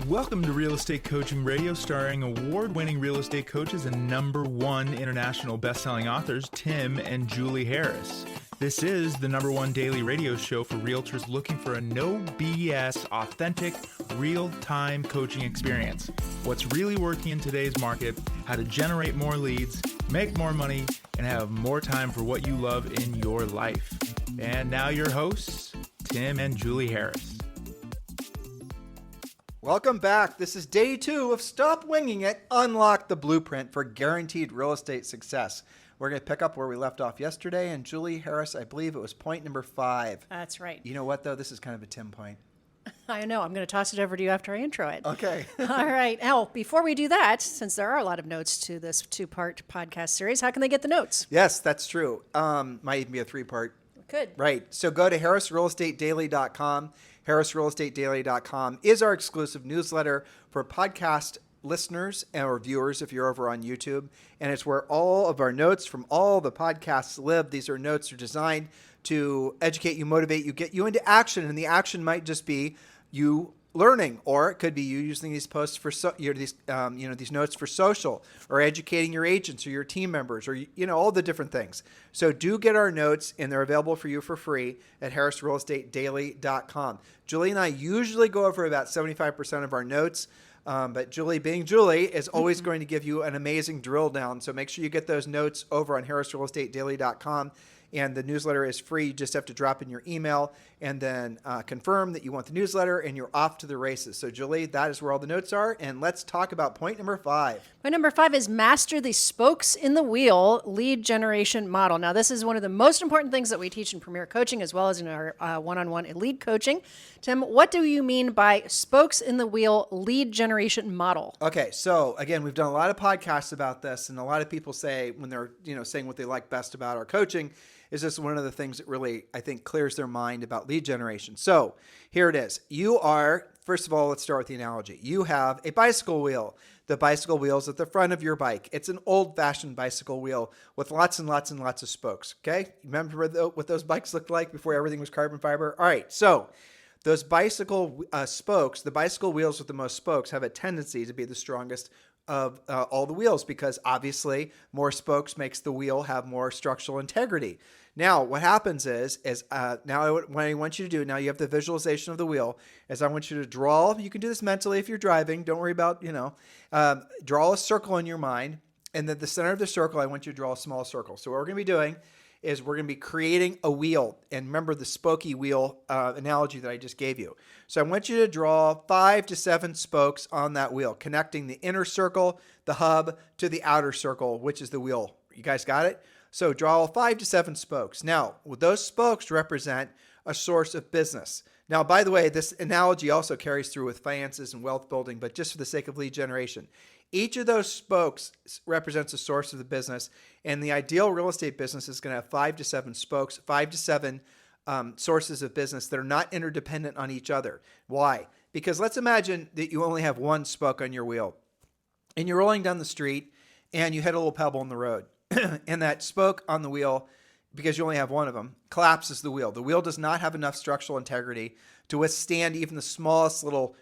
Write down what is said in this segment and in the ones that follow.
Welcome to Real Estate Coaching Radio, starring award-winning real estate coaches and #1 international best-selling authors, Tim and Julie Harris. This is the #1 daily radio show for realtors looking for a no BS, authentic, real-time coaching experience. What's really working in today's market, how to generate more leads, make more money, and have more time for what you love in your life. And now your hosts, Tim and Julie Harris. Welcome back. This is day 2 of Stop Winging It, Unlock the Blueprint for Guaranteed Real Estate Success. We're going to pick up where we left off yesterday. And Julie Harris, I believe it was point number 5. That's right. You know what, though? This is kind of a Tim point. I know. I'm going to toss it over to you after I intro it. Okay. All right. Now, before we do that, since there are a lot of notes to this 2-part podcast series, how can they get the notes? Yes, that's true. Might even be a 3-part. Good. Right. So go to harrisrealestatedaily.com. harrisrealestatedaily.com is our exclusive newsletter for podcast listeners or viewers if you're over on YouTube. And it's where all of our notes from all the podcasts live. These are notes that are designed to educate you, motivate you, get you into action. And the action might just be you learning, or it could be you using these posts for these notes for social, or educating your agents or your team members, or all the different things. So do get our notes, and they're available for you for free at harrisrealestatedaily.com. Julie and I usually go over about 75% of our notes, but Julie, being Julie, is always going to give you an amazing drill down. So make sure you get those notes over on harrisrealestatedaily.com. And the newsletter is free. You just have to drop in your email and then confirm that you want the newsletter, and you're off to the races. So, Julie, that is where all the notes are. And let's talk about point number 5. Point number 5 is master the spokes in the wheel lead generation model. Now, this is one of the most important things that we teach in Premier Coaching as well as in our one-on-one elite coaching. Tim, what do you mean by spokes in the wheel lead generation model? Okay, so again, we've done a lot of podcasts about this, and a lot of people say when they're saying what they like best about our coaching is this one of the things that really, I think, clears their mind about lead generation. So here it is. You are, first of all, let's start with the analogy. You have a bicycle wheel. The bicycle wheel is at the front of your bike. It's an old-fashioned bicycle wheel with lots and lots and lots of spokes, okay? Remember what those bikes looked like before everything was carbon fiber? All right, so those bicycle spokes, the bicycle wheels with the most spokes, have a tendency to be the strongest of all the wheels, because obviously more spokes makes the wheel have more structural integrity. Now, what happens is now what I want you to do, now you have the visualization of the wheel, is I want you to draw, you can do this mentally if you're driving, don't worry about, draw a circle in your mind, and then the center of the circle, I want you to draw a small circle. So what we're going to be doing is we're going to be creating a wheel. And remember the spokey wheel analogy that I just gave you. So I want you to draw 5 to 7 spokes on that wheel, connecting the inner circle, the hub, to the outer circle, which is the wheel. You guys got it? So draw 5 to 7 spokes. Now, those spokes represent a source of business. Now, by the way, this analogy also carries through with finances and wealth building, but just for the sake of lead generation. Each of those spokes represents a source of the business, and the ideal real estate business is going to have 5 to 7 spokes, 5 to 7 sources of business that are not interdependent on each other. Why? Because let's imagine that you only have one spoke on your wheel, and you're rolling down the street, and you hit a little pebble in the road, and that spoke on the wheel, because you only have one of them, collapses the wheel. The wheel does not have enough structural integrity to withstand even the smallest little,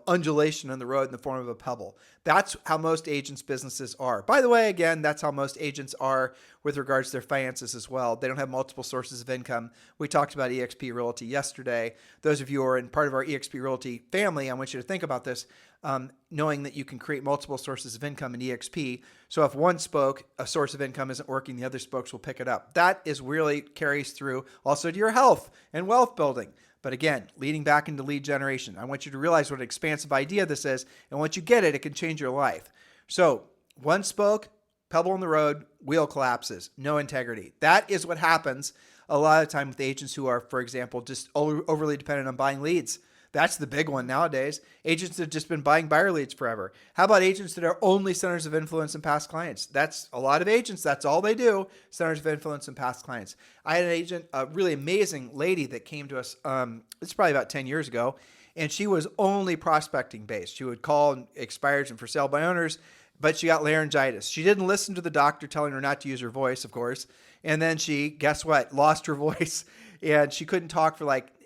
undulation on the road in the form of a pebble. That's how most agents' businesses are. By the way, again, that's how most agents are with regards to their finances as well. They don't have multiple sources of income. We talked about eXp Realty yesterday. Those of you who are in part of our eXp Realty family, I want you to think about this, knowing that you can create multiple sources of income in eXp. So if one spoke, a source of income isn't working, the other spokes will pick it up. That is really carries through also to your health and wealth building. But again, leading back into lead generation, I want you to realize what an expansive idea this is. And once you get it, it can change your life. So one spoke, pebble in the road, wheel collapses, no integrity. That is what happens a lot of the time with agents who are, for example, just overly dependent on buying leads. That's the big one nowadays. Agents have just been buying buyer leads forever. How about agents that are only centers of influence and past clients? That's a lot of agents. That's all they do, centers of influence and past clients. I had an agent, a really amazing lady that came to us, it's probably about 10 years ago, and she was only prospecting based. She would call expireds and for sale by owners, but she got laryngitis. She didn't listen to the doctor telling her not to use her voice, of course. And then she, guess what, lost her voice, and she couldn't talk for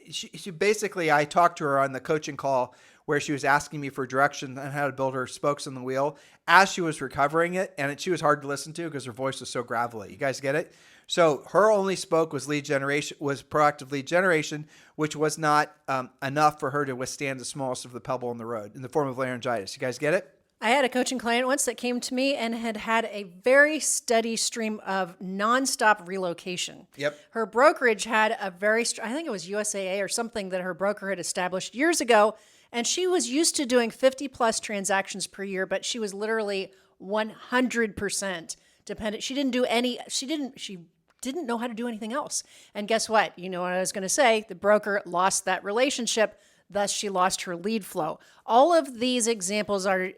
she basically, I talked to her on the coaching call where she was asking me for direction on how to build her spokes in the wheel as she was recovering it. And she was hard to listen to because her voice was so gravelly. You guys get it? So her only spoke was proactive lead generation, which was not enough for her to withstand the smallest of the pebble in the road in the form of laryngitis. You guys get it? I had a coaching client once that came to me and had a very steady stream of nonstop relocation. Yep. Her brokerage had a very, I think it was USAA or something that her broker had established years ago. And she was used to doing 50 plus transactions per year, but she was literally 100% dependent. She didn't know how to do anything else. And guess what? You know what I was going to say? The broker lost that relationship. Thus, she lost her lead flow. All of these examples are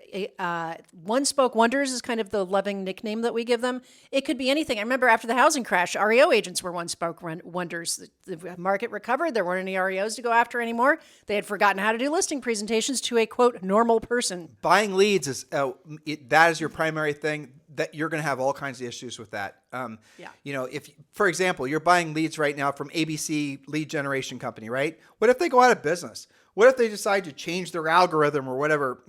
one-spoke wonders is kind of the loving nickname that we give them. It could be anything. I remember after the housing crash, REO agents were one-spoke wonders. The market recovered. There weren't any REOs to go after anymore. They had forgotten how to do listing presentations to a, quote, normal person. Buying leads is that is your primary thing. That you're going to have all kinds of issues with that. If, for example, you're buying leads right now from ABC lead generation company, right? What if they go out of business? What if they decide to change their algorithm or whatever,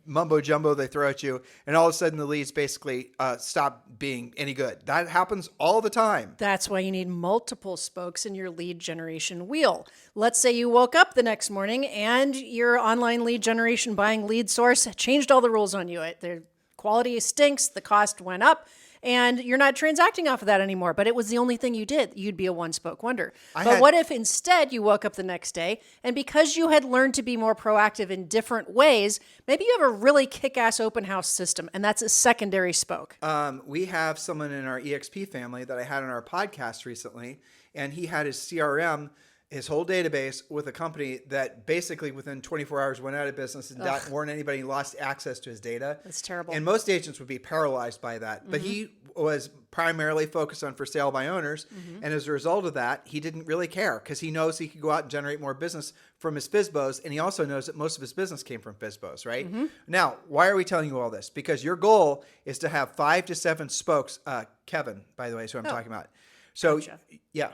mumbo jumbo they throw at you, and all of a sudden the leads basically stop being any good? That happens all the time. That's why you need multiple spokes in your lead generation wheel. Let's say you woke up the next morning and your online lead generation buying lead source changed all the rules on you. Their quality stinks, the cost went up, and you're not transacting off of that anymore, but it was the only thing you did. You'd be a one-spoke wonder. What if instead you woke up the next day, and because you had learned to be more proactive in different ways, maybe you have a really kick-ass open house system, and that's a secondary spoke. We have someone in our EXP family that I had on our podcast recently, and he had his CRM, his whole database with a company that basically within 24 hours went out of business and didn't warn anybody, lost access to his data. That's terrible. And most agents would be paralyzed by that. Mm-hmm. But he was primarily focused on for sale by owners. Mm-hmm. And as a result of that, he didn't really care because he knows he could go out and generate more business from his FSBOs. And he also knows that most of his business came from FSBOs, right? Mm-hmm. Now, why are we telling you all this? Because your goal is to have 5 to 7 spokes. Kevin, by the way, is who I'm talking about. So, gotcha. Yeah.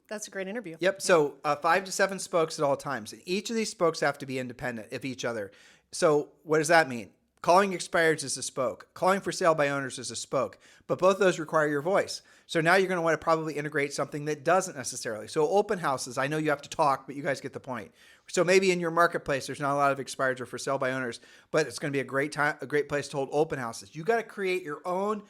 That's a great interview. Yep. So 5 to 7 spokes at all times. And each of these spokes have to be independent of each other. So what does that mean? Calling expireds is a spoke. Calling for sale by owners is a spoke. But both those require your voice. So now you're going to want to probably integrate something that doesn't necessarily. So open houses, I know you have to talk, but you guys get the point. So maybe in your marketplace, there's not a lot of expireds or for sale by owners, but it's going to be a great place to hold open houses. You got to create your own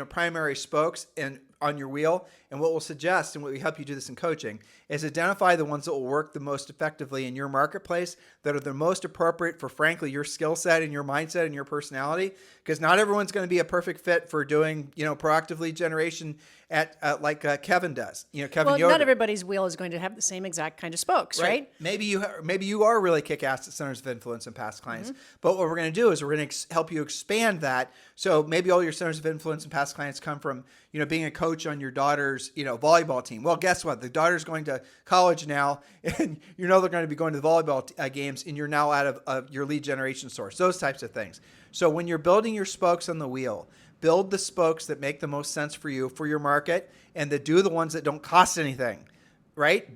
primary spokes and on your wheel. And what we'll suggest, and what we help you do this in coaching, is identify the ones that will work the most effectively in your marketplace, that are the most appropriate for, frankly, your skill set and your mindset and your personality. Because not everyone's going to be a perfect fit for doing, proactive lead generation like Kevin does. Kevin Well, Yoder. not everybody's wheel is going to have the same exact kind of spokes, right? Maybe you are really kick-ass at centers of influence and past clients. Mm-hmm. But what we're going to do is we're going to help you expand that. So maybe all your centers of influence and past clients come from, being a coach on your daughter's, volleyball team. Well, guess what? The daughter's going to college now, and they're going to be going to the volleyball games, and you're now out of your lead generation source. Those types of things. So when you're building your spokes on the wheel, build the spokes that make the most sense for you, for your market, and do the ones that don't cost anything, right?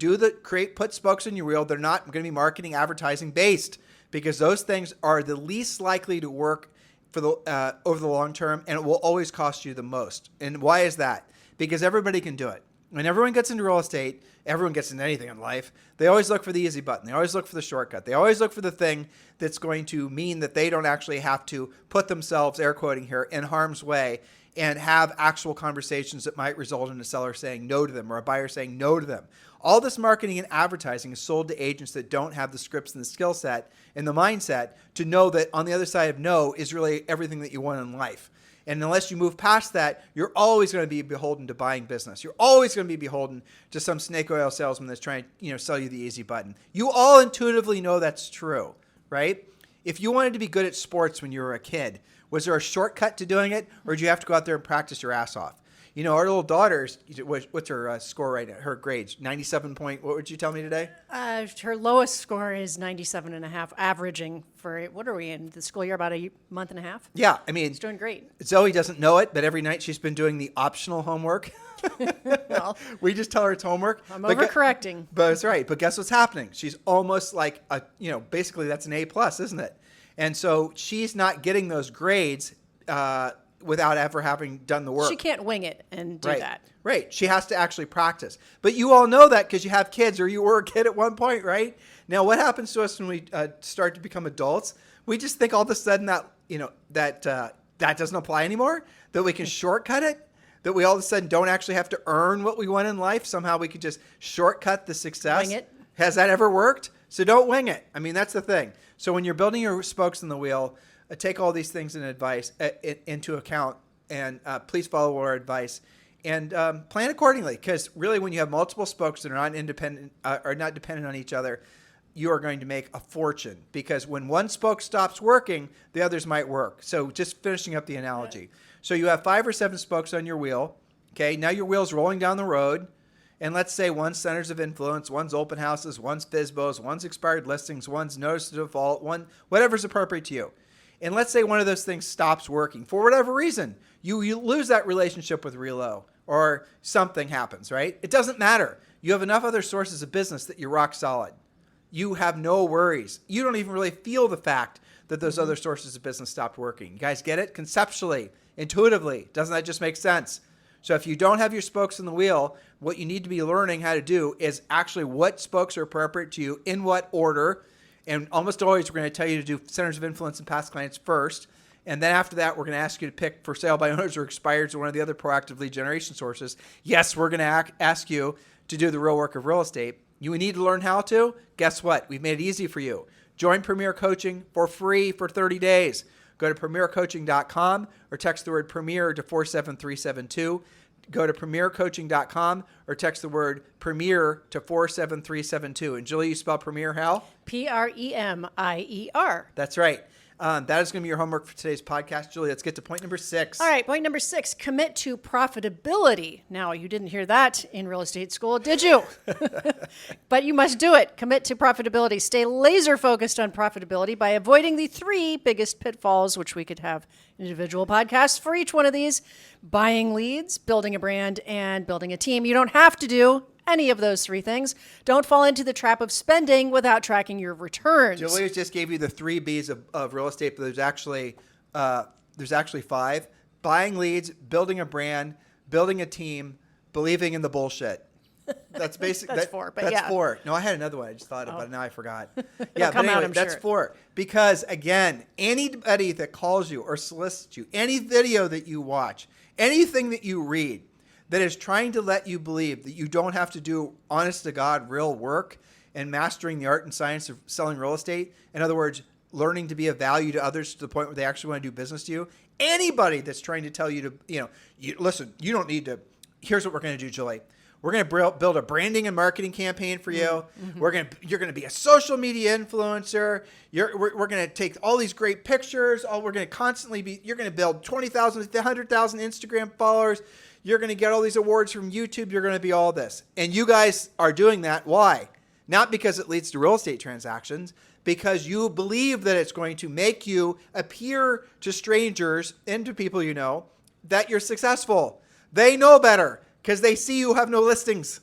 Put spokes on your wheel. They're not going to be marketing, advertising based, because those things are the least likely to work for the over the long term, and it will always cost you the most. And why is that? Because everybody can do it. When everyone gets into real estate, everyone gets into anything in life, they always look for the easy button. They always look for the shortcut. They always look for the thing that's going to mean that they don't actually have to put themselves, air quoting here, in harm's way and have actual conversations that might result in a seller saying no to them or a buyer saying no to them. All this marketing and advertising is sold to agents that don't have the scripts and the skill set and the mindset to know that on the other side of no is really everything that you want in life. And unless you move past that, you're always going to be beholden to buying business. You're always going to be beholden to some snake oil salesman that's trying to, sell you the easy button. You all intuitively know that's true, right? If you wanted to be good at sports when you were a kid, was there a shortcut to doing it, or did you have to go out there and practice your ass off? Our little daughter's, what's her score right now? Her grades, 97 point. What would you tell me today? Her lowest score is 97.5, averaging for, what are we in, the school year, about a month and a half? Yeah, I mean, She's doing great. Zoe doesn't know it, but every night she's been doing the optional homework. Well, We just tell her it's homework. I'm But overcorrecting. But that's right. But guess what's happening? She's almost like basically that's an A plus, isn't it? And so she's not getting those grades without ever having done the work. She can't wing it and do Right. that. Right. She has to actually practice. But you all know that because you have kids or you were a kid at one point, right? Now, what happens to us when we start to become adults? We just think all of a sudden that, that doesn't apply anymore, that we can shortcut it, that we all of a sudden don't actually have to earn what we want in life. Somehow we could just shortcut the success. Wing it. Has that ever worked? So don't wing it. I mean, that's the thing. So when you're building your spokes in the wheel, take all these things into account, and please follow our advice and plan accordingly. Because really, when you have multiple spokes that are not independent, are not dependent on each other, you are going to make a fortune. Because when one spoke stops working, the others might work. So just finishing up the analogy. So you have 5 or 7 spokes on your wheel. Okay, now your wheel's rolling down the road. And let's say one's centers of influence, one's open houses, one's FSBOs, one's expired listings, one's notice of default, one whatever's appropriate to you. And let's say one of those things stops working for whatever reason. You lose that relationship with Relo or something happens, right? It doesn't matter. You have enough other sources of business that you're rock solid. You have no worries. You don't even really feel the fact that those other sources of business stopped working. You guys get it? Conceptually, intuitively, doesn't that just make sense? So if you don't have your spokes in the wheel, what you need to be learning how to do is actually what spokes are appropriate to you, in what order. And almost always we're going to tell you to do centers of influence and past clients first. And then after that, we're going to ask you to pick for sale by owners or expireds or one of the other proactive lead generation sources. Yes, we're going to ask you to do the real work of real estate. You need to learn how to. Guess what? We've made it easy for you. Join Premier Coaching for free for 30 days. Go to premiercoaching.com or text the word Premier to 47372. Go to premiercoaching.com or text the word Premier to 47372. And Julie, you spell Premier how? Premier. That's right. That is going to be your homework for today's podcast. Julie, let's get to point number 6. All right, point number 6, commit to profitability. Now, you didn't hear that in real estate school, did you? But you must do it. Commit to profitability. Stay laser focused on profitability by avoiding the 3 biggest pitfalls, which we could have individual podcasts for each one of these: buying leads, building a brand, and building a team. You don't have to do any of those 3 things. Don't fall into the trap of spending without tracking your returns. Julie just gave you the 3 B's of real estate, but there's actually 5. Buying leads, building a brand, building a team, believing in the bullshit. That's basically That's 4, but that's yeah. 4. No, I had another one. I just thought about it. Now I forgot. come out, I'm that's sure. 4. Because again, anybody that calls you or solicits you, any video that you watch, anything that you read that is trying to let you believe that you don't have to do honest to God real work and mastering the art and science of selling real estate. In other words, learning to be of value to others to the point where they actually want to do business to you. Anybody that's trying to tell you to, listen, you don't need to. Here's what we're going to do, Julie. We're going to build a branding and marketing campaign for you. Mm-hmm. You're going to be a social media influencer. We're going to take all these great pictures. We're going to constantly you're going to build 20,000 to 100,000 Instagram followers. You're going to get all these awards from YouTube. You're going to be all this. And you guys are doing that. Why? Not because it leads to real estate transactions, because you believe that it's going to make you appear to strangers and to people you know that you're successful. They know better because they see you have no listings.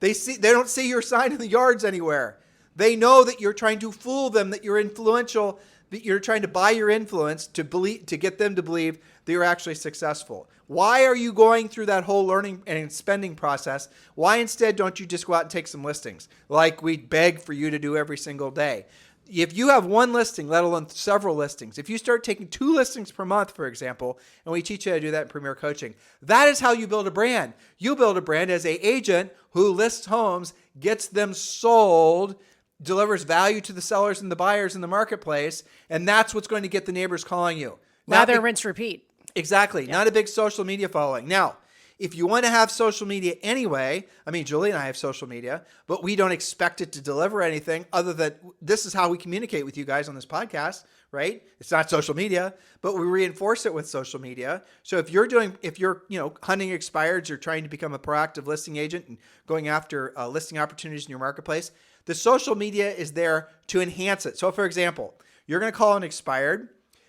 They don't see your sign in the yards anywhere. They know that you're trying to fool them, that you're influential, that you're trying to buy your influence to get them to believe that you're actually successful. Why are you going through that whole learning and spending process? Why instead don't you just go out and take some listings like we beg for you to do every single day? If you have one listing, let alone several listings, if you start taking 2 listings per month, for example, and we teach you how to do that in Premier Coaching, that is how you build a brand. You build a brand as an agent who lists homes, gets them sold, delivers value to the sellers and the buyers in the marketplace, and that's what's going to get the neighbors calling you. Lather, rinse, repeat. Exactly. Yeah. Not a big social media following. Now, If you want to have social media anyway, I mean, Julie and I have social media, but we don't expect it to deliver anything other than this is how we communicate with you guys on this podcast, right? It's not social media, but we reinforce it with social media. So if you're hunting expireds, you're trying to become a proactive listing agent and going after listing opportunities in your marketplace, the social media is there to enhance it. So for example, you're going to call an expired,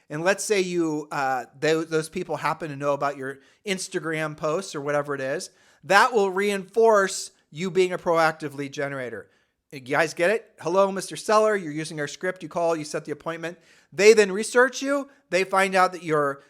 and let's say those people happen to know about your Instagram posts or whatever it is. That will reinforce you being a proactive lead generator. You guys get it? Hello, Mr. Seller. You're using our script. You call, you set the appointment. They then research you. They find out that you're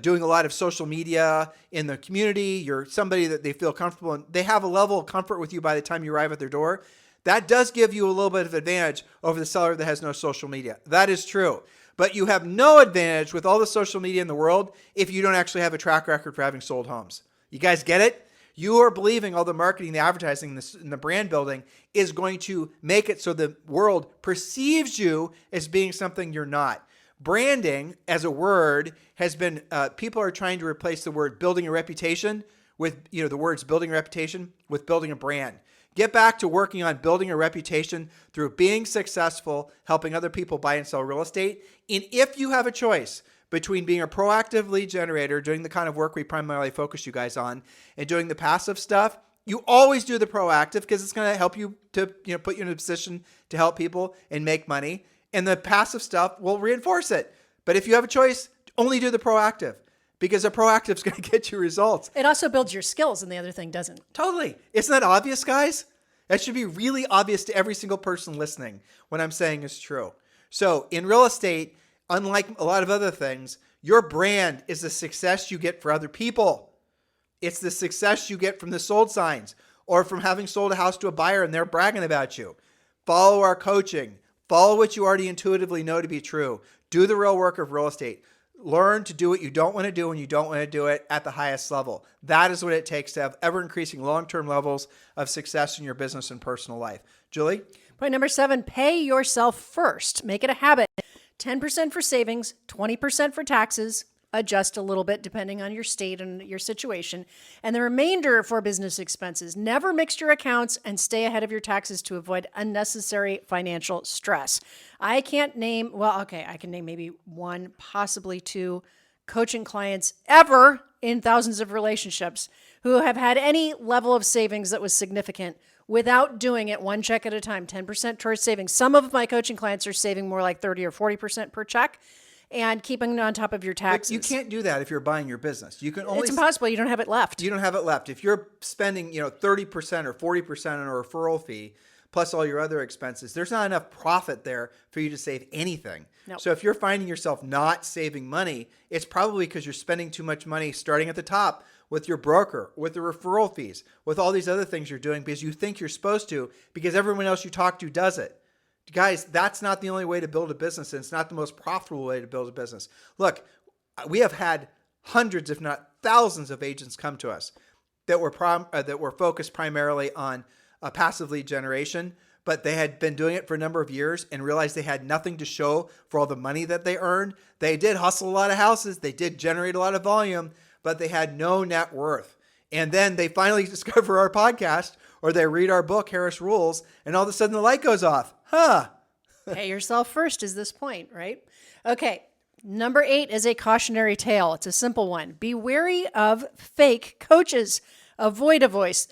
doing a lot of social media in the community. You're somebody that they feel comfortable in. They have a level of comfort with you by the time you arrive at their door. That does give you a little bit of advantage over the seller that has no social media. That is true. But you have no advantage with all the social media in the world if you don't actually have a track record for having sold homes. You guys get it? You are believing all the marketing, the advertising, and the brand building is going to make it so the world perceives you as being something you're not. Branding as a word has been, people are trying to replace the word building a reputation with, the words building a reputation with building a brand. Get back to working on building a reputation through being successful, helping other people buy and sell real estate. And if you have a choice between being a proactive lead generator, doing the kind of work we primarily focus you guys on, and doing the passive stuff, you always do the proactive because it's going to help you to put you in a position to help people and make money. And the passive stuff will reinforce it. But if you have a choice, only do the proactive. Because the proactive is going to get you results. It also builds your skills, and the other thing doesn't. Totally. Isn't that obvious, guys? That should be really obvious to every single person listening. What I'm saying is true. So in real estate, unlike a lot of other things, your brand is the success you get for other people. It's the success you get from the sold signs or from having sold a house to a buyer and they're bragging about you. Follow our coaching. Follow what you already intuitively know to be true. Do the real work of real estate. Learn to do what you don't want to do when you don't want to do it at the highest level. That is what it takes to have ever-increasing long-term levels of success in your business and personal life. Julie? Point number 7, pay yourself first. Make it a habit. 10% for savings, 20% for taxes, adjust a little bit depending on your state and your situation, and the remainder for business expenses. Never mix your accounts and stay ahead of your taxes to avoid unnecessary financial stress. I can name maybe 1, possibly 2 coaching clients ever in thousands of relationships who have had any level of savings that was significant without doing it one check at a time, 10% towards savings. Some of my coaching clients are saving more like 30 or 40% per check and keeping on top of your taxes. But you can't do that if you're buying your business. You can only. It's impossible. You don't have it left. You don't have it left. If you're spending, 30% or 40% on a referral fee, plus all your other expenses, there's not enough profit there for you to save anything. Nope. So if you're finding yourself not saving money, it's probably because you're spending too much money starting at the top with your broker, with the referral fees, with all these other things you're doing because you think you're supposed to, because everyone else you talk to does it. Guys, that's not the only way to build a business, and it's not the most profitable way to build a business. Look, we have had hundreds, if not thousands, of agents come to us that were focused primarily on passive lead generation, but they had been doing it for a number of years and realized they had nothing to show for all the money that they earned. They did hustle a lot of houses. They did generate a lot of volume, but they had no net worth. And then they finally discover our podcast or they read our book, Harris Rules, and all of a sudden the light goes off. Pay yourself first is this point, right? Okay. Number 8 is a cautionary tale. It's a simple one. Be wary of fake coaches. Avoid advice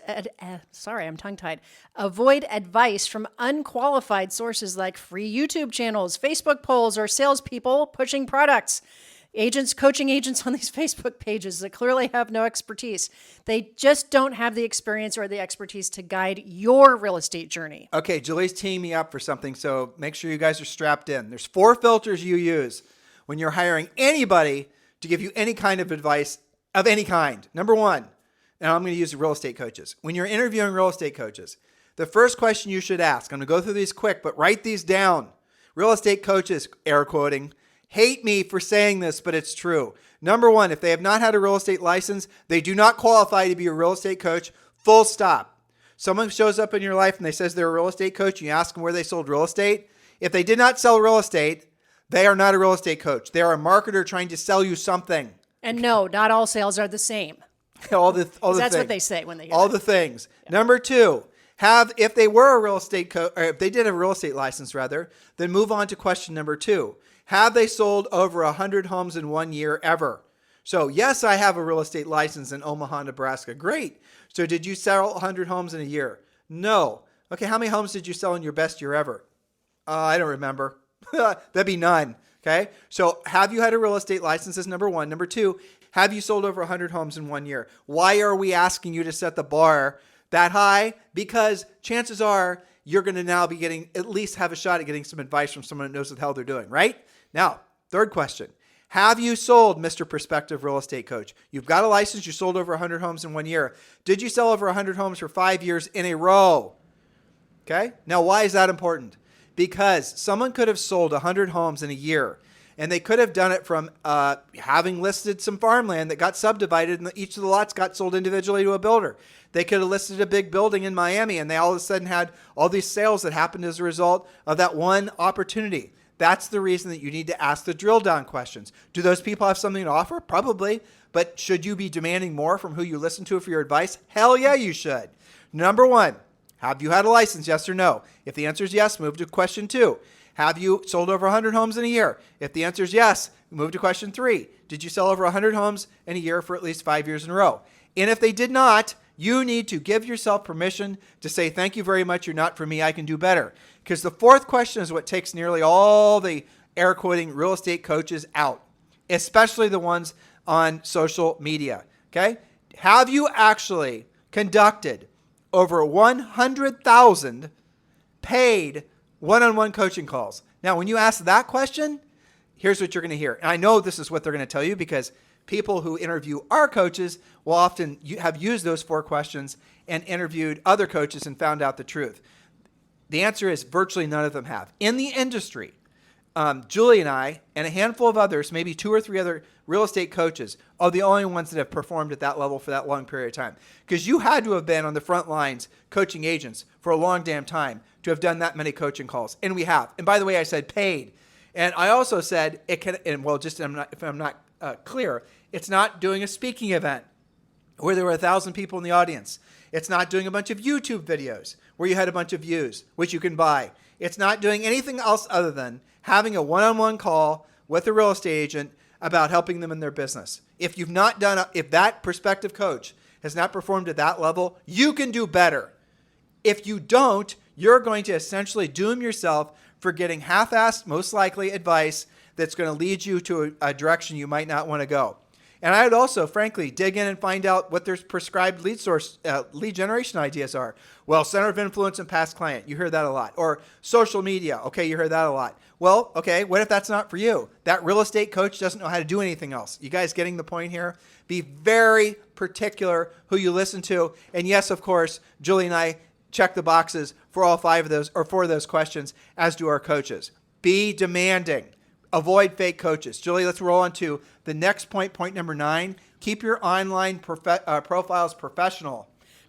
from unqualified sources like free YouTube channels, Facebook polls, or salespeople pushing products. Coaching agents on these Facebook pages that clearly have no expertise. They just don't have the experience or the expertise to guide your real estate journey. Okay, Julie's teeing me up for something, so make sure you guys are strapped in. There's 4 filters you use when you're hiring anybody to give you any kind of advice of any kind. Number 1, and I'm going to use real estate coaches. When you're interviewing real estate coaches, the first question you should ask, I'm going to go through these quick, but write these down. Real estate coaches, air quoting, hate me for saying this, but it's true. Number 1, if they have not had a real estate license, they do not qualify to be a real estate coach, full stop. Someone shows up in your life and they says they're a real estate coach, and you ask them where they sold real estate. If they did not sell real estate, they are not a real estate coach. They are a marketer trying to sell you something. And no, not all sales are the same. all the That's things. what they say when they hear all that. the things. Yeah. Number 2, if they were a real estate or if they did have a real estate license rather, then move on to question number 2. Have they sold over 100 homes in 1 year ever? So yes, I have a real estate license in Omaha, Nebraska. Great. So did you sell 100 homes in a year? No. Okay, how many homes did you sell in your best year ever? I don't remember. That'd be none. Okay, so have you had a real estate license is number 1. Number 2, have you sold over 100 homes in 1 year? Why are we asking you to set the bar that high? Because chances are you're going to now be getting, at least have a shot at getting some advice from someone that knows what the hell they're doing, right? Now, third question. Have you sold, Mr. Prospective Real Estate Coach? You've got a license. You sold over 100 homes in 1 year. Did you sell over 100 homes for 5 years in a row? Okay. Now, why is that important? Because someone could have sold 100 homes in a year, and they could have done it from having listed some farmland that got subdivided, and each of the lots got sold individually to a builder. They could have listed a big building in Miami, and they all of a sudden had all these sales that happened as a result of that one opportunity. That's the reason that you need to ask the drill down questions. Do those people have something to offer? Probably. But should you be demanding more from who you listen to for your advice? Hell yeah, you should. Number 1, have you had a license? Yes or no? If the answer is yes, move to question 2. Have you sold over 100 homes in a year? If the answer is yes, move to question 3. Did you sell over 100 homes in a year for at least 5 years in a row? And if they did not, you need to give yourself permission to say, thank you very much, you're not for me, I can do better. Because the fourth question is what takes nearly all the air quoting real estate coaches out, especially the ones on social media. Okay? Have you actually conducted over 100,000 paid one-on-one coaching calls? Now, when you ask that question, here's what you're going to hear. And I know this is what they're going to tell you because people who interview our coaches will often have used those 4 questions and interviewed other coaches and found out the truth. The answer is virtually none of them have. In the industry, Julie and I and a handful of others, maybe 2 or 3 other real estate coaches, are the only ones that have performed at that level for that long period of time. Because you had to have been on the front lines coaching agents for a long damn time to have done that many coaching calls. And we have. And by the way, I said paid. And I also said it can, and well, just if I'm not clear, it's not doing a speaking event where there were 1,000 people in the audience. It's not doing a bunch of YouTube videos where you had a bunch of views, which you can buy. It's not doing anything else other than having a one-on-one call with a real estate agent about helping them in their business. If you've not done, if that prospective coach has not performed at that level, you can do better. If you don't, you're going to essentially doom yourself for getting half-assed, most likely, advice that's going to lead you to a direction you might not want to go. And I would also, frankly, dig in and find out what their prescribed lead generation ideas are. Well, center of influence and past client. You hear that a lot. Or social media. Okay, you hear that a lot. Well, okay, what if that's not for you? That real estate coach doesn't know how to do anything else. You guys getting the point here? Be very particular who you listen to. And yes, of course, Julie and I check the boxes for all 5 of those or 4 of those questions, as do our coaches. Be demanding. Avoid fake coaches. Julie, let's roll on to the next point, point number 9. Keep your online profiles professional.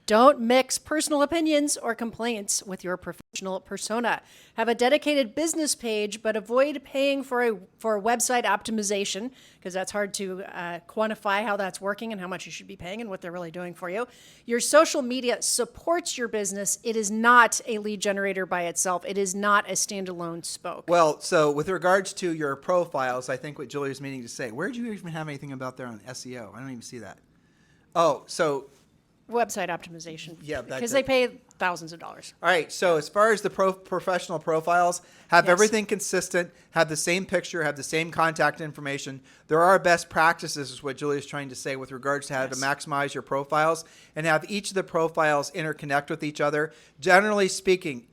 Don't mix personal opinions or complaints with your professional persona. Have a dedicated business page, but avoid paying for website optimization, because that's hard to quantify how that's working and how much you should be paying and what they're really doing for you. Your social media supports your business. It is not a lead generator by itself. It is not a standalone spoke. Well, so with regards to your profiles, I think what Julie was meaning to say, where did you even have anything about there on SEO? I don't even see that. Oh, so... website optimization. Yeah, because they pay thousands of dollars. All right. So as far as the professional profiles, have Yes. everything consistent, have the same picture, have the same contact information. There are best practices, is what Julie is trying to say with regards to how to maximize your profiles and have each of the profiles interconnect with each other. Generally speaking,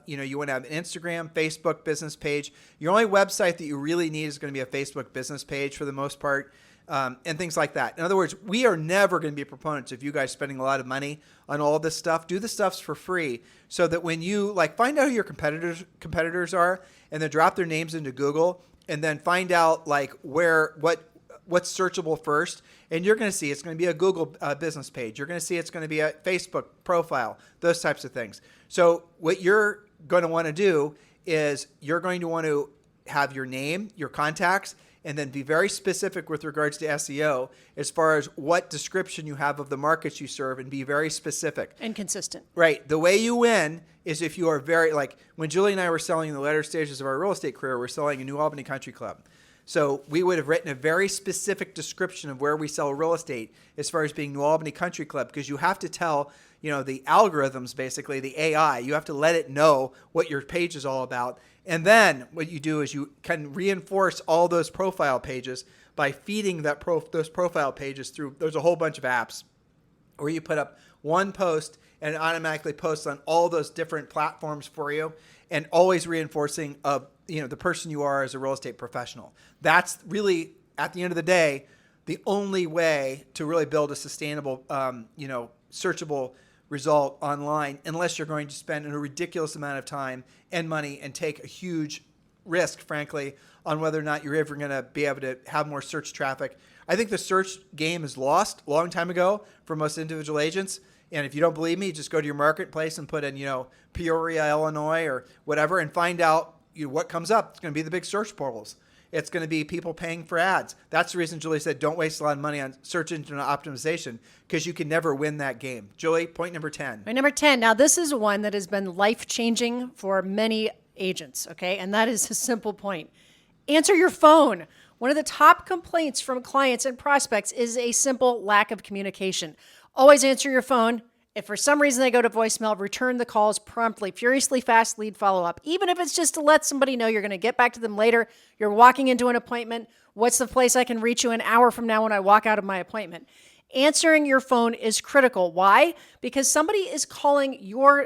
you want to have an Instagram, Facebook business page. Your only website that you really need is going to be a Facebook business page for the most part. And things like that. In other words, we are never going to be proponents of you guys spending a lot of money on all this stuff. Do the stuffs for free so that when you find out who your competitors are and then drop their names into Google and then find out what's searchable first. And you're going to see it's going to be a Google business page. You're going to see it's going to be a Facebook profile, those types of things. So what you're going to want to do is you're going to want to have your name, your contacts, and then be very specific with regards to SEO as far as what description you have of the markets you serve, and be very specific. And consistent. Right. The way you win is if you are very, like when Julie and I were selling in the later stages of our real estate career, we're selling a New Albany Country Club. So we would have written a very specific description of where we sell real estate as far as being New Albany Country Club, because you have to tell, the algorithms, basically the AI, you have to let it know what your page is all about. And then what you do is you can reinforce all those profile pages by feeding those profile pages through. There's a whole bunch of apps where you put up one post and it automatically posts on all those different platforms for you, and always reinforcing the person you are as a real estate professional. That's really, at the end of the day, the only way to really build a sustainable, searchable result online, unless you're going to spend a ridiculous amount of time and money and take a huge risk, frankly, on whether or not you're ever going to be able to have more search traffic. I think the search game is lost a long time ago for most individual agents. And if you don't believe me, just go to your marketplace and put in, Peoria, Illinois, or whatever, and find out what comes up. It's going to be the big search portals. It's going to be people paying for ads. That's the reason Julie said don't waste a lot of money on search engine optimization, because you can never win that game. Julie, point number 10. Point number 10. Now, this is one that has been life-changing for many agents, okay? And that is a simple point. Answer your phone. One of the top complaints from clients and prospects is a simple lack of communication. Always answer your phone. If for some reason they go to voicemail, return the calls promptly. Furiously fast lead follow-up. Even if it's just to let somebody know you're going to get back to them later, you're walking into an appointment. What's the place I can reach you an hour from now when I walk out of my appointment? Answering your phone is critical. Why? Because somebody is calling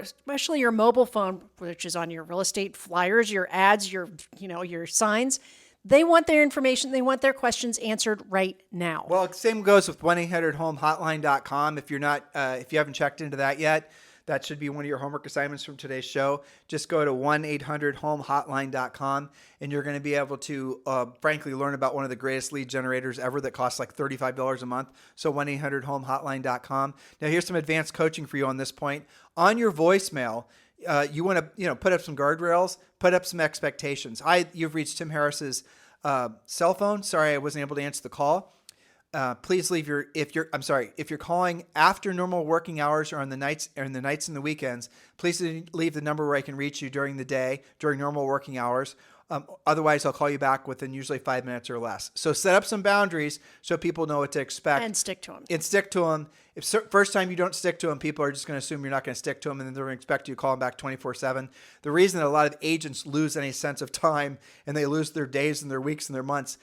especially your mobile phone, which is on your real estate flyers, your ads, your signs. They want their information. They want their questions answered right now. Well, same goes with 1-800-HOME-HOTLINE.com. If you haven't checked into that yet, that should be one of your homework assignments from today's show. Just go to 1-800-HOME-HOTLINE.com, and you're going to be able to, frankly, learn about one of the greatest lead generators ever that costs like $35 a month. So 1-800-HOME-HOTLINE.com. Now, here's some advanced coaching for you on this point. On your voicemail, you want to put up some guardrails, put up some expectations. You've reached Tim Harris's cell phone. Sorry, I wasn't able to answer the call. Please leave if you're calling after normal working hours or on the nights and the weekends, please leave the number where I can reach you during the day, during normal working hours. Otherwise, I'll call you back within usually 5 minutes or less. So set up some boundaries so people know what to expect. And stick to them. If first time you don't stick to them, people are just going to assume you're not going to stick to them, and then they're going to expect you to call them back 24/7. The reason that a lot of agents lose any sense of time, and they lose their days and their weeks and their months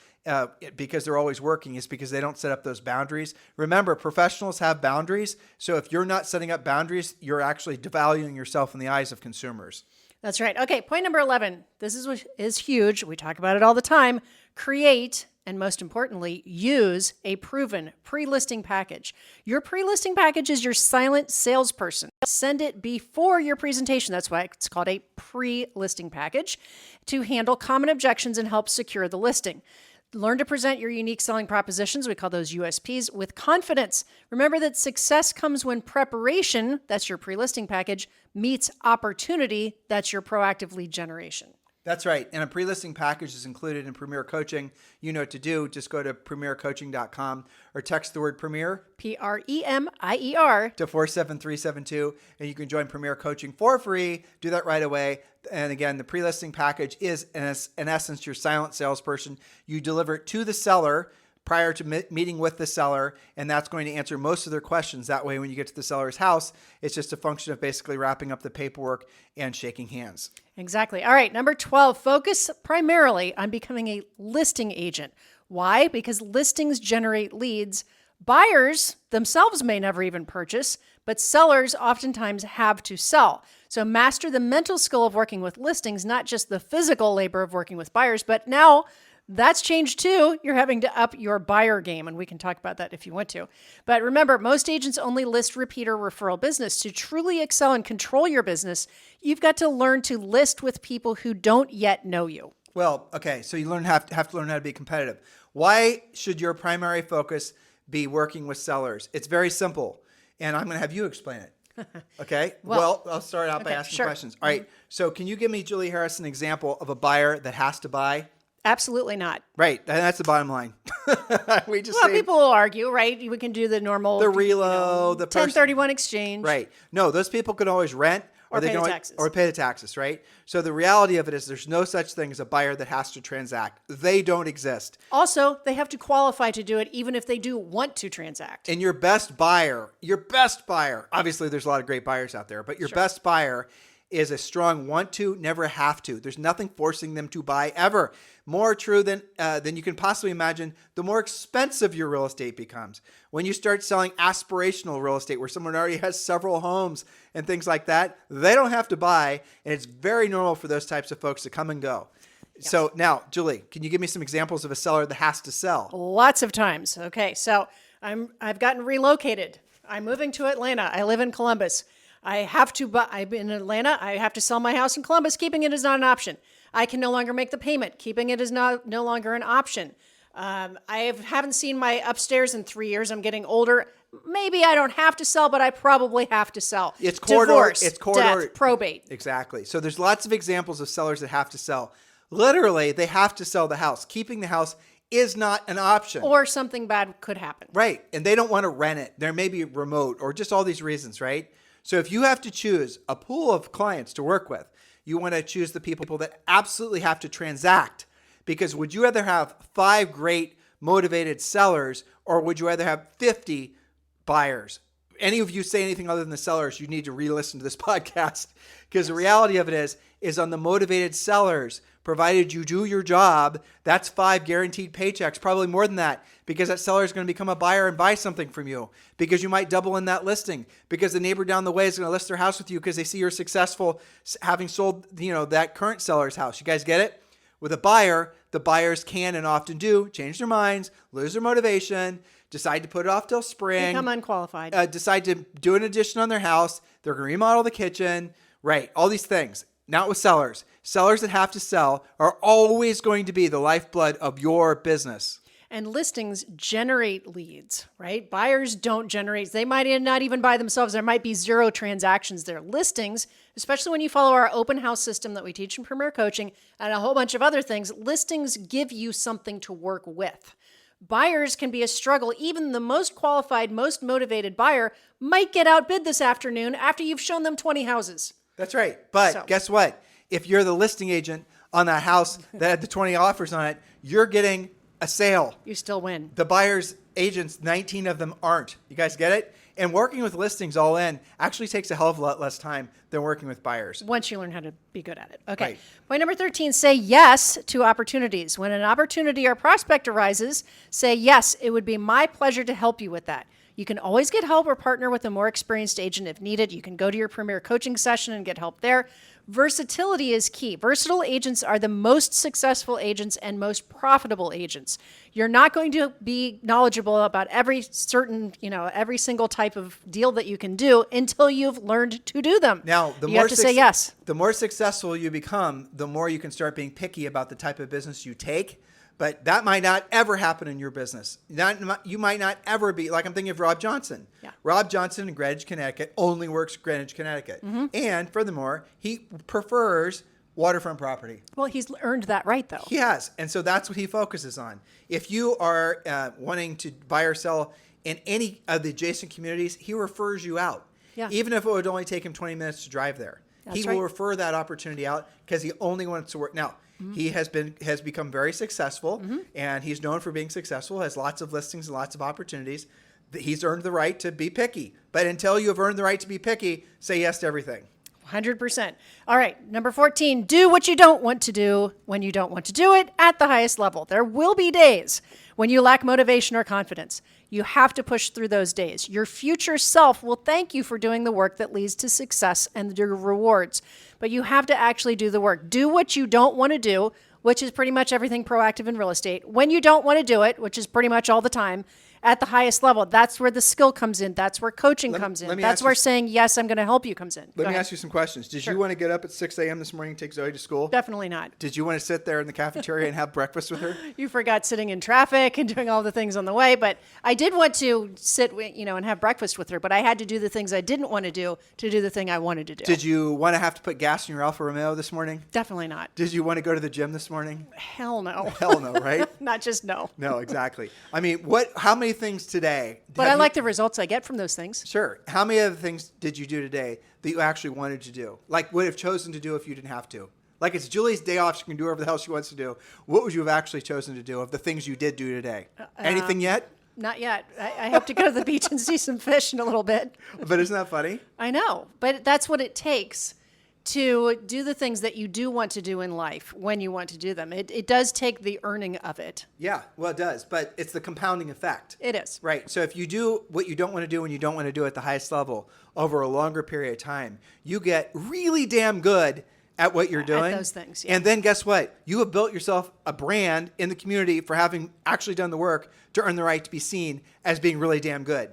because they're always working, is because they don't set up those boundaries. Remember, professionals have boundaries. So if you're not setting up boundaries, you're actually devaluing yourself in the eyes of consumers. That's right. Okay, point number 11. This is huge. We talk about it all the time. Create, and most importantly, use a proven pre-listing package. Your pre-listing package is your silent salesperson. Send it before your presentation. That's why it's called a pre-listing package, to handle common objections and help secure the listing. Learn to present your unique selling propositions, we call those USPs, with confidence. Remember that success comes when preparation, that's your pre-listing package, meets opportunity, that's your proactive lead generation. That's right. And a pre-listing package is included in Premier Coaching. You know what to do. Just go to premiercoaching.com or text the word Premier, Premier, to 47372, and you can join Premier Coaching for free. Do that right away. And again, the pre-listing package is, in essence, your silent salesperson. You deliver it to the seller prior to meeting with the seller, and that's going to answer most of their questions. That way, when you get to the seller's house, it's just a function of basically wrapping up the paperwork and shaking hands. Exactly. All right, number 12, focus primarily on becoming a listing agent. Why? Because listings generate leads. Buyers themselves may never even purchase, but sellers oftentimes have to sell. So master the mental skill of working with listings, not just the physical labor of working with buyers, but now that's changed too. You're having to up your buyer game, and we can talk about that if you want to. But remember, most agents only list repeat or referral business. To truly excel and control your business, you've got to learn to list with people who don't yet know you. Well, okay, so you have to learn how to be competitive. Why should your primary focus be working with sellers? It's very simple, and I'm going to have you explain it. Okay. Well, I'll start out by okay, asking sure. questions. All right. So can you give me, Julie Harris, an example of a buyer that has to buy? Absolutely not. Right. And that's the bottom line. We just Well, say people will argue, right? We can do the normal the reload, the person. 1031 exchange. Right. No, those people can always rent Or they pay can the always- taxes. Or pay the taxes, right? So the reality of it is there's no such thing as a buyer that has to transact. They don't exist. Also, they have to qualify to do it even if they do want to transact. And your best buyer, obviously there's a lot of great buyers out there, but your best buyer is a strong want to, never have to. There's nothing forcing them to buy ever. More true than you can possibly imagine, the more expensive your real estate becomes. When you start selling aspirational real estate where someone already has several homes and things like that, they don't have to buy. And it's very normal for those types of folks to come and go. Yes. So now, Julie, can you give me some examples of a seller that has to sell? Lots of times. Okay, so I've gotten relocated. I'm moving to Atlanta. I live in Columbus. I have to buy. I'm in Atlanta. I have to sell my house in Columbus. Keeping it is not an option. I can no longer make the payment. Keeping it is no longer an option. I haven't seen my upstairs in 3 years. I'm getting older. Maybe I don't have to sell, but I probably have to sell. It's corridor. Divorce, It's corridor. death, probate. Exactly. So there's lots of examples of sellers that have to sell. Literally, they have to sell the house. Keeping the house is not an option. Or something bad could happen. Right. And they don't want to rent it. There may be remote or just all these reasons, right? So if you have to choose a pool of clients to work with, you want to choose the people that absolutely have to transact. Because would you rather have 5 great motivated sellers or would you rather have 50 buyers? Any of you say anything other than the sellers, you need to re-listen to this podcast. Because the reality of it is on the motivated sellers, provided you do your job, that's 5 guaranteed paychecks, probably more than that, because that seller is going to become a buyer and buy something from you, because you might double in that listing, because the neighbor down the way is going to list their house with you because they see you're successful having sold, that current seller's house. You guys get it? With a buyer, the buyers can and often do change their minds, lose their motivation, decide to put it off till spring. Become unqualified. Decide to do an addition on their house. They're going to remodel the kitchen. Right. All these things. Not with sellers. Sellers that have to sell are always going to be the lifeblood of your business. And listings generate leads, right? Buyers don't generate. They might not even buy themselves. There might be 0 transactions there. Listings, especially when you follow our open house system that we teach in Premier Coaching and a whole bunch of other things, listings give you something to work with. Buyers can be a struggle. Even the most qualified, most motivated buyer might get outbid this afternoon after you've shown them 20 houses. That's right. But guess what? If you're the listing agent on that house that had the 20 offers on it, you're getting a sale. You still win. The buyer's agents, 19 of them aren't. You guys get it? And working with listings all in actually takes a hell of a lot less time than working with buyers. Once you learn how to be good at it. Okay. Right. Point number 13, say yes to opportunities. When an opportunity or prospect arises, say yes, it would be my pleasure to help you with that. You can always get help or partner with a more experienced agent if needed. You can go to your Premier Coaching session and get help there. Versatility is key. Versatile agents are the most successful agents and most profitable agents. You're not going to be knowledgeable about every single type of deal that you can do until you've learned to do them. Now, you have to say yes. The more successful you become, the more you can start being picky about the type of business you take. But that might not ever happen in your business. You might not ever be, like I'm thinking of Rob Johnson. Yeah. Rob Johnson in Greenwich, Connecticut only works Greenwich, Connecticut. Mm-hmm. And furthermore, he prefers waterfront property. Well, he's earned that right, though. He has. And so that's what he focuses on. If you are wanting to buy or sell in any of the adjacent communities, he refers you out. Yeah. Even if it would only take him 20 minutes to drive there. He will refer that opportunity out because he only wants to work. Now, he has become very successful, and he's known for being successful, has lots of listings and lots of opportunities. He's earned the right to be picky. But until you have earned the right to be picky, say yes to everything. 100%. All right, number 14, do what you don't want to do when you don't want to do it at the highest level. There will be days when you lack motivation or confidence. You have to push through those days. Your future self will thank you for doing the work that leads to success and your rewards. But you have to actually do the work. Do what you don't want to do, which is pretty much everything proactive in real estate, when you don't want to do it, which is pretty much all the time, at the highest level. That's where the skill comes in. That's where coaching comes in. let me That's ask where you- saying, yes, I'm going to help you comes in. Let me ask you some questions. Did you want to get up at 6 a.m. this morning and take Zoe to school? Definitely not. Did you want to sit there in the cafeteria and have breakfast with her? You forgot sitting in traffic and doing all the things on the way, but I did want to sit, and have breakfast with her, but I had to do the things I didn't want to do the thing I wanted to do. Did you want to have to put gas in your Alfa Romeo this morning? Definitely not. Did you want to go to the gym this morning? Hell no. Hell no, right? Not just no. No, exactly. I mean, how many things today? But I like the results I get from those things. Sure. How many other things did you do today that you actually wanted to do? Like would have chosen to do if you didn't have to? Like it's Julie's day off. She can do whatever the hell she wants to do. What would you have actually chosen to do of the things you did do today? Anything yet? Not yet. I hope to go to the beach and see some fish in a little bit. But isn't that funny? I know. But that's what it takes to do the things that you do want to do in life when you want to do them. It does take the earning of it. Yeah, well, it does. But it's the compounding effect. It is. Right. So if you do what you don't want to do when you don't want to do it at the highest level over a longer period of time, you get really damn good at what you're doing. At those things, yeah. And then guess what? You have built yourself a brand in the community for having actually done the work to earn the right to be seen as being really damn good.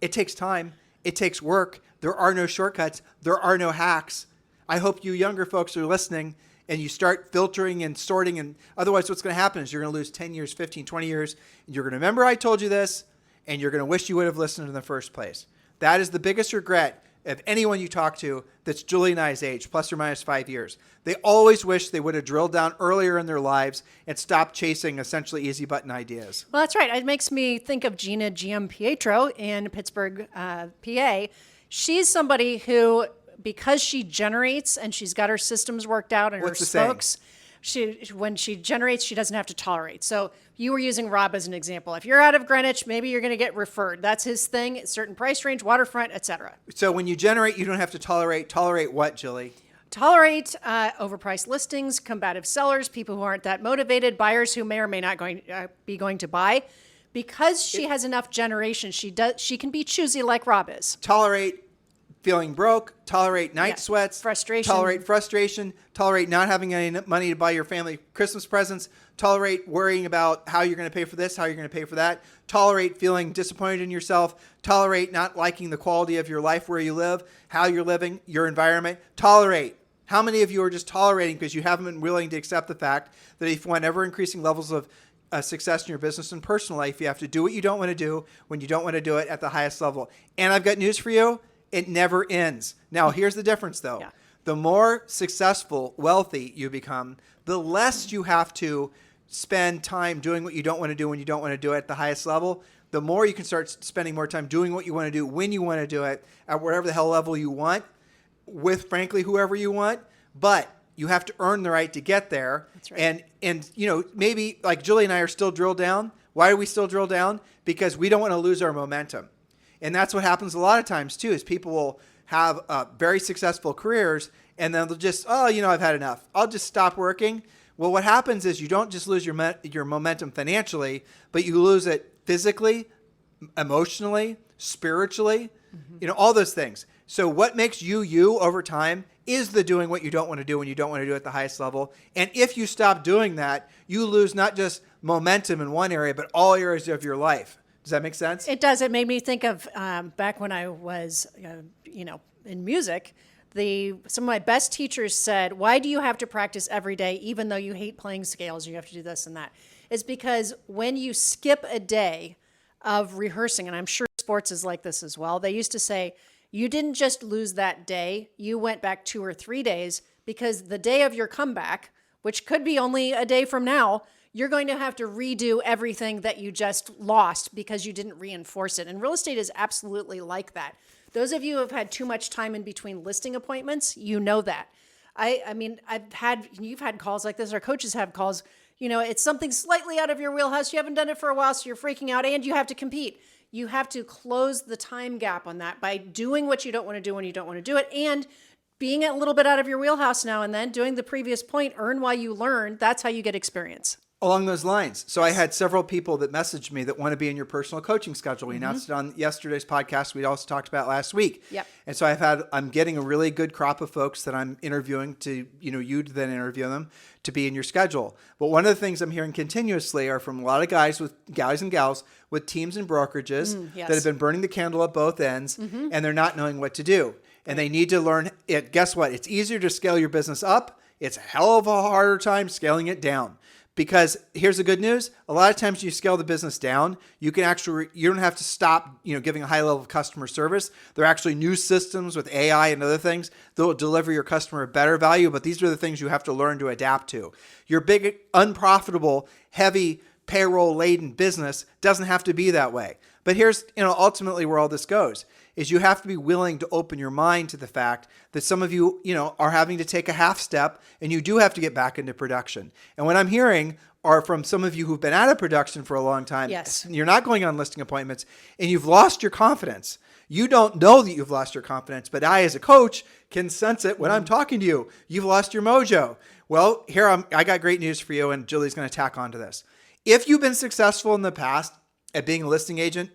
It takes time. It takes work. There are no shortcuts. There are no hacks. I hope you younger folks are listening and you start filtering and sorting. And otherwise, what's going to happen is you're going to lose 10 years, 15, 20 years. And you're going to remember I told you this, and you're going to wish you would have listened in the first place. That is the biggest regret of anyone you talk to that's Julie and I's age, plus or minus 5 years. They always wish they would have drilled down earlier in their lives and stopped chasing essentially easy button ideas. Well, that's right. It makes me think of Gina GM Patro in Pittsburgh, PA. She's somebody who, because she generates and she's got her systems worked out and What's her the saying? spokes, when she generates, she doesn't have to tolerate. So you were using Rob as an example. If you're out of Greenwich, maybe you're going to get referred. That's his thing. It's certain price range, waterfront, etc. So when you generate, you don't have to tolerate. Tolerate what, Julie? Tolerate overpriced listings, combative sellers, people who aren't that motivated, buyers who may or may not be going to buy. Because she has enough generation, she can be choosy like Rob is. Tolerate feeling broke, tolerate night sweats, frustration, tolerate not having any money to buy your family Christmas presents, tolerate worrying about how you're going to pay for this, how you're going to pay for that, tolerate feeling disappointed in yourself, tolerate not liking the quality of your life where you live, how you're living, your environment, tolerate. How many of you are just tolerating because you haven't been willing to accept the fact that if you want ever increasing levels of success in your business and personal life, you have to do what you don't want to do when you don't want to do it at the highest level. And I've got news for you. It never ends. Now, here's the difference, though. Yeah. The more successful, wealthy you become, the less you have to spend time doing what you don't want to do when you don't want to do it at the highest level. The more you can start spending more time doing what you want to do when you want to do it at whatever the hell level you want with, frankly, whoever you want. But you have to earn the right to get there. That's right. And maybe like Julie and I are still drilled down. Why do we still drill down? Because we don't want to lose our momentum. And that's what happens a lot of times, too, is people will have very successful careers, and then they'll just, I've had enough. I'll just stop working. Well, what happens is you don't just lose your momentum financially, but you lose it physically, emotionally, spiritually, all those things. So what makes you over time is the doing what you don't want to do when you don't want to do it at the highest level. And if you stop doing that, you lose not just momentum in one area, but all areas of your life. Does that make sense? It does. It made me think of back when I was, in music. Some of my best teachers said, "Why do you have to practice every day, even though you hate playing scales? You have to do this and that." It's because when you skip a day of rehearsing, and I'm sure sports is like this as well. They used to say, "You didn't just lose that day; you went back 2 or 3 days because the day of your comeback, which could be only a day from now." You're going to have to redo everything that you just lost because you didn't reinforce it. And real estate is absolutely like that. Those of you who have had too much time in between listing appointments, you know that. You've had calls like this, our coaches have calls, it's something slightly out of your wheelhouse. You haven't done it for a while, so you're freaking out and you have to compete. You have to close the time gap on that by doing what you don't want to do when you don't want to do it, and being a little bit out of your wheelhouse now and then, doing the previous point, earn while you learn. That's how you get experience. Along those lines. So I had several people that messaged me that want to be in your personal coaching schedule. We announced it on yesterday's podcast. We also talked about last week. Yep. And so I'm getting a really good crop of folks that I'm interviewing to, you to then interview them to be in your schedule. But one of the things I'm hearing continuously are from a lot of guys and gals with teams and brokerages Yes. that have been burning the candle at both ends and they're not knowing what to do. And they need to learn it. Guess what? It's easier to scale your business up. It's a hell of a harder time scaling it down. Because here's the good news. A lot of times you scale the business down, you don't have to stop, giving a high level of customer service. There are actually new systems with AI and other things that will deliver your customer a better value. But these are the things you have to learn to adapt to. Your big, unprofitable, heavy payroll laden business doesn't have to be that way. But here's, ultimately where all this goes is you have to be willing to open your mind to the fact that some of you, are having to take a half step and you do have to get back into production. And what I'm hearing are from some of you who've been out of production for a long time. Yes. You're not going on listing appointments and you've lost your confidence. You don't know that you've lost your confidence, but I, as a coach, can sense it when I'm talking to you. You've lost your mojo. Well, I got great news for you, and Julie's going to tack onto this. If you've been successful in the past at being a listing agent,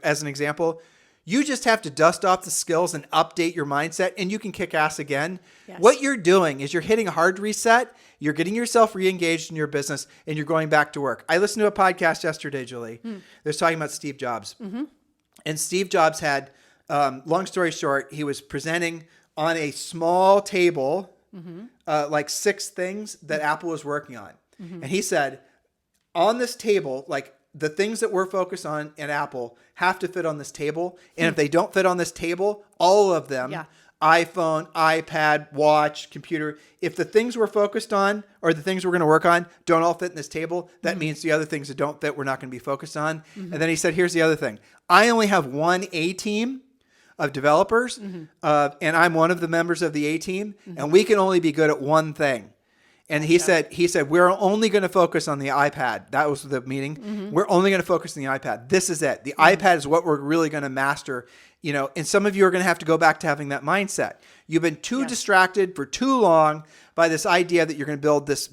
as an example, you just have to dust off the skills and update your mindset and you can kick ass again. Yes. What you're doing is you're hitting a hard reset. You're getting yourself re-engaged in your business and you're going back to work. I listened to a podcast yesterday, Julie. They was talking about Steve Jobs. And Steve Jobs had, long story short, he was presenting on a small table, like 6 things that Apple was working on. And he said, on this table, like the things that we're focused on at Apple have to fit on this table. And if they don't fit on this table, all of them, iPhone, iPad, watch, computer, if the things we're focused on or the things we're going to work on don't all fit in this table, that means the other things that don't fit, we're not going to be focused on. And then he said, here's the other thing. I only have one A team of developers, and I'm one of the members of the A team, and we can only be good at one thing. And he said, we're only going to focus on the iPad. That was the meeting. We're only going to focus on the iPad. This is it. The iPad is what we're really going to master. And some of you are going to have to go back to having that mindset. You've been too distracted for too long by this idea that you're going to build this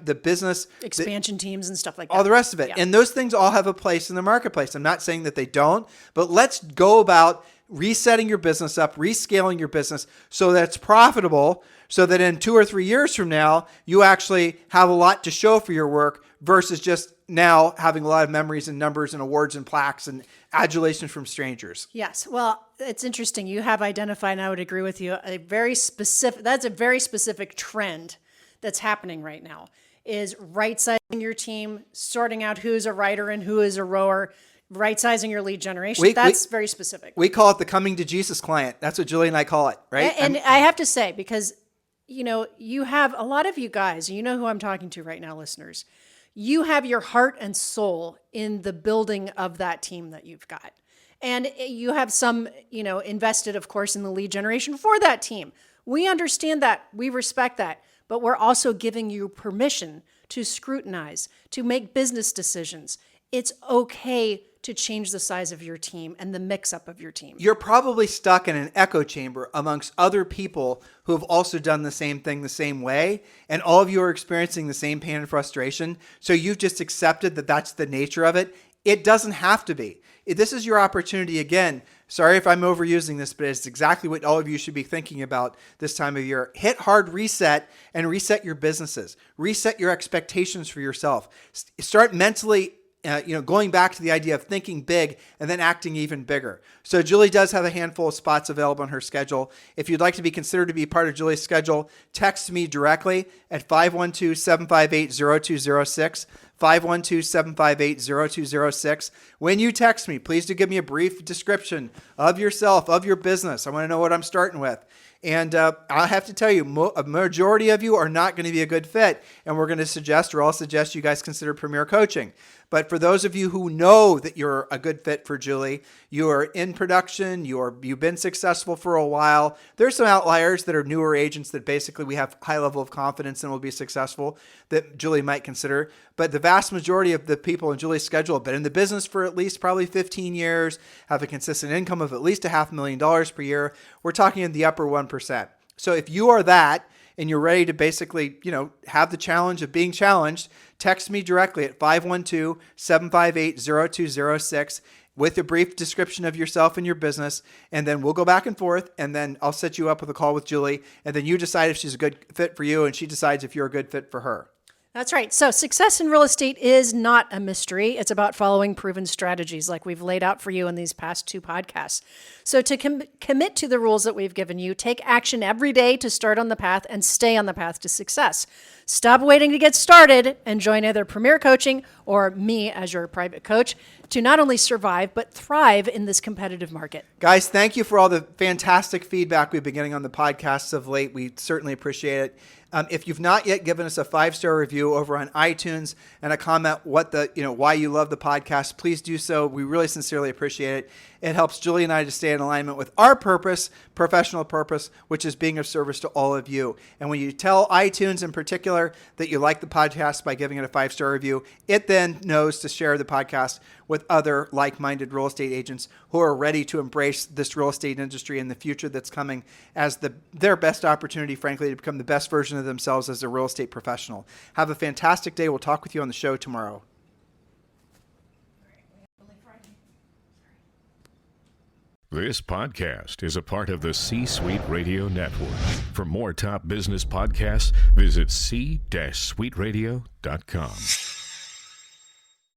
the business expansion teams and stuff like that. All the rest of it. And those things all have a place in the marketplace. I'm not saying that they don't, but let's go about resetting your business up, rescaling your business so that it's profitable, so that in 2 or 3 years from now, you actually have a lot to show for your work versus just now having a lot of memories and numbers and awards and plaques and adulation from strangers. Yes. Well, it's interesting. You have identified, and I would agree with you, that's a very specific trend that's happening right now, is right-sizing your team, sorting out who's a writer and who is a rower, right-sizing your lead generation. That's very specific. We call it the coming to Jesus client. That's what Julie and I call it, right? And I have to say, because, you have a lot of you guys, who I'm talking to right now, listeners, you have your heart and soul in the building of that team that you've got. And you have some, invested, of course, in the lead generation for that team. We understand that. We respect that. But we're also giving you permission to scrutinize, to make business decisions. It's okay to change the size of your team and the mix-up of your team. You're probably stuck in an echo chamber amongst other people who have also done the same thing the same way, and all of you are experiencing the same pain and frustration, so you've just accepted that that's the nature of it. It doesn't have to be. This is your opportunity again. Sorry if I'm overusing this, but it's exactly what all of you should be thinking about this time of year. Hit hard reset and reset your businesses. Reset your expectations for yourself. Start mentally going back to the idea of thinking big and then acting even bigger. So Julie does have a handful of spots available on her schedule. If you'd like to be considered to be part of Julie's schedule, text me directly at 512-758-0206, 512-758-0206. When you text me, please do give me a brief description of yourself, of your business. I want to know what I'm starting with. And I have to tell you, a majority of you are not going to be a good fit. And we're going to I'll suggest you guys consider Premier Coaching. But for those of you who know that you're a good fit for Julie, you are in production, you've been successful for a while. There's some outliers that are newer agents that basically we have high level of confidence in will be successful that Julie might consider. But the vast majority of the people in Julie's schedule have been in the business for at least probably 15 years, have a consistent income of at least $500,000 per year. We're talking in the upper 1%. So if you are that, and you're ready to basically, have the challenge of being challenged, text me directly at 512-758-0206 with a brief description of yourself and your business, and then we'll go back and forth, and then I'll set you up with a call with Julie, and then you decide if she's a good fit for you, and she decides if you're a good fit for her. That's right. So success in real estate is not a mystery. It's about following proven strategies like we've laid out for you in these past 2 podcasts. So to commit to the rules that we've given you, take action every day to start on the path and stay on the path to success. Stop waiting to get started and join either Premier Coaching or me as your private coach to not only survive, but thrive in this competitive market. Guys, thank you for all the fantastic feedback we've been getting on the podcasts of late. We certainly appreciate it. If you've not yet given us a 5-star review over on iTunes and a comment why you love the podcast, please do so. We really sincerely appreciate it. It helps Julie and I to stay in alignment with our purpose, professional purpose, which is being of service to all of you. And when you tell iTunes in particular that you like the podcast by giving it a 5-star review, it then knows to share the podcast with other like-minded real estate agents who are ready to embrace this real estate industry in the future that's coming as their best opportunity, frankly, to become the best version of themselves as a real estate professional. Have a fantastic day. We'll talk with you on the show tomorrow. This podcast is a part of the C-Suite Radio Network. For more top business podcasts, visit c-suiteradio.com.